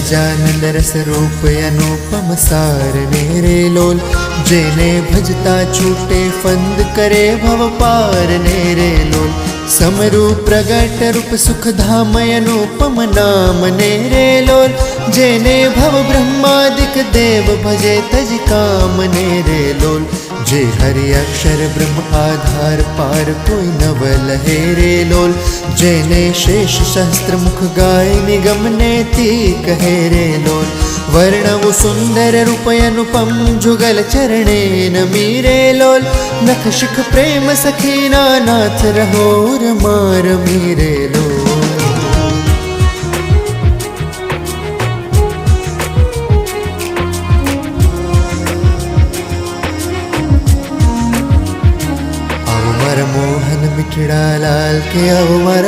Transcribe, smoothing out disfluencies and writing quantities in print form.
સહજાનંદ રસ રૂપ અનુપમ સાર ને રે લોલ, જેને ભજતા છૂટે ફંદ કરે ભવ પાર ને રે લોલ, સમરૂ પ્રગટ રૂપ સુખધામ અનુપમ નામ ને રે લોલ, જેને ભવ બ્રહ્માદિક દેવ ભજે તજ કામ ને રે લોલ, જે હરિ અક્ષર બ્રહ્મ આધાર પાર કોઈ નવ લહે રે લોલ, જેને શેષ સહસ્ત્ર મુખ ગાય નિગમ ને તી કહે રે લોલ, વર્ણવ સુંદર રૂપ અનુપમ જુગલ ચરણે નમી રે લોલ, નખ શિખ પ્રેમ સખીના નાથ રહો રમા રમી રે લોલ। મોહન મીઠડા લાલ કે आओ मारा